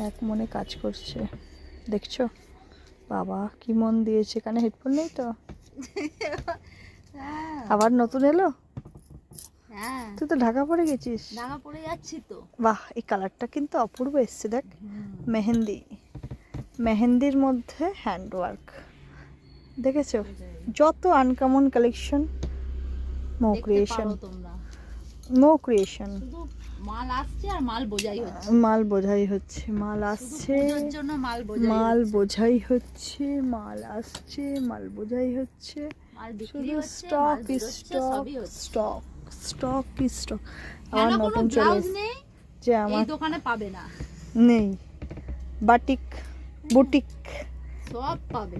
এক মনে কাজ করছে, দেখছো? বাবা কি মন দিয়েছে। কানে হেডফোন নেই তো? আবার নতুন এলো? হ্যাঁ, তুই তো ঢাকা পড়ে গেছিস। ঢাকা পড়ে যাচ্ছি তো। বাহ, এই কালারটা কিন্তু অপূর্ব এসছে। দেখ, মেহেন্দি, মেহেন্দির মধ্যে হ্যান্ডওয়ার্ক, দেখেছো? যত আনকমন কালেকশন, নো ক্রিয়েশন, তোমরা নো ক্রিয়েশন। শুধু মাল আসছে আর মাল বোঝাই হচ্ছে। মাল বোঝাই হচ্ছে, মাল আসছে, পুজোর জন্য মাল বোঝাই মাল বোঝাই হচ্ছে, মাল আসছে, মাল বোঝাই হচ্ছে। মাল বিক্রি শুধু হচ্ছে, স্টক মাল বেরোচ্ছে, স্টক সবই হচ্ছে। Stock stock stock. কেন আমার কোনো নতুন চলে ব্লাউজ এসেছে নেই যে এই আমার দোকানে পাবে না। নেই। বাটিক, বুটিক, সব পাবে।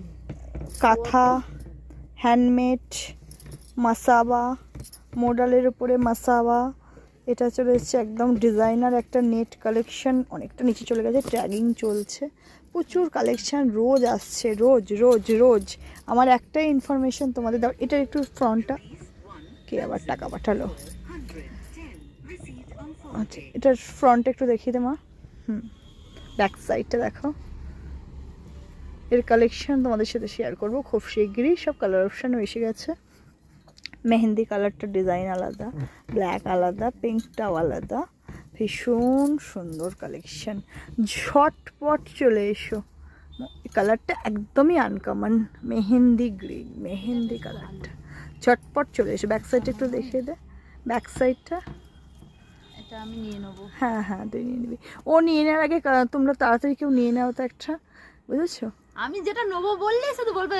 কাঁথা, হ্যান্ডমেড, মাসাবা, মোডালের উপরে মাসাবা। এটা চলে এসেছে একদম ডিজাইনার একটা নেট কালেকশন, অনেকটা নিচে চলে গেছে, ট্র্যাগিং চলছে, প্রচুর কালেকশন রোজ আসছে, রোজ রোজ রোজ। আমার একটাই ইনফরমেশন তোমাদের দাও, এটার একটু ফ্রন্টটা, কে আবার টাকা পাঠালো? আচ্ছা, এটার ফ্রন্ট একটু দেখিয়ে দে মা। ব্যাক সাইডটা দেখো। এর কালেকশন তোমাদের সাথে শেয়ার করব খুব শিগগিরই। সব কালার অপশানও এসে গেছে। মেহেন্দি কালারটা ডিজাইন আলাদা, ব্ল্যাক আলাদা, পিঙ্কটাও আলাদা, ভীষণ সুন্দর কালেকশন। ঝটপট চলে এসো। এই কালারটা একদমই আনকমন, মেহেন্দি গ্রিন, মেহেন্দি কালারটা। ঝটপট চলে এসো। ব্যাক সাইডটা একটু দেখিয়ে দে, ব্যাক সাইডটা। এটা আমি নিয়ে নেব। হ্যাঁ হ্যাঁ, তুই নিয়ে নিবি। ও নিয়ে নেওয়ার আগে তোমরা তাড়াতাড়ি কেউ নিয়ে নাও তো একটা, বুঝেছো? আমি যেটা নেবো বললে শুধু বলবে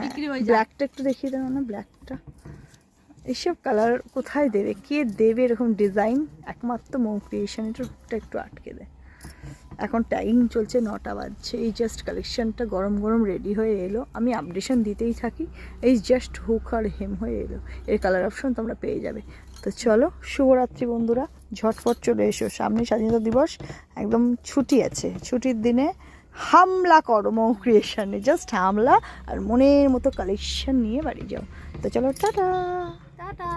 বিক্রি হয়ে যায়। ব্ল্যাকটা একটু দেখিয়ে দাও না, ব্ল্যাকটা। এইসব কালার কোথায় দেবে, কে দেবে এরকম ডিজাইন? একমাত্র মৌ ক্রিয়েশন। এটা একটু আটকে দেয়। এখন টাইম চলছে 9টা বাজছে। এই জাস্ট কালেকশনটা গরম গরম রেডি হয়ে এলো, আমি আপডেশন দিতেই থাকি। এই জাস্ট হুক আর হেম হয়ে এলো। এর কালার অপশন তোমরা পেয়ে যাবে। তো চলো, শুভরাত্রি বন্ধুরা, ঝটপট চলে এসো। সামনে স্বাধীনতা দিবস, একদম ছুটি আছে। ছুটির দিনে হামলা করো মৌ ক্রিয়েশনে, জাস্ট হামলা, আর মনের মতো কালেকশন নিয়ে বাড়ি যাও। তো চলো, টাটা। টাটা।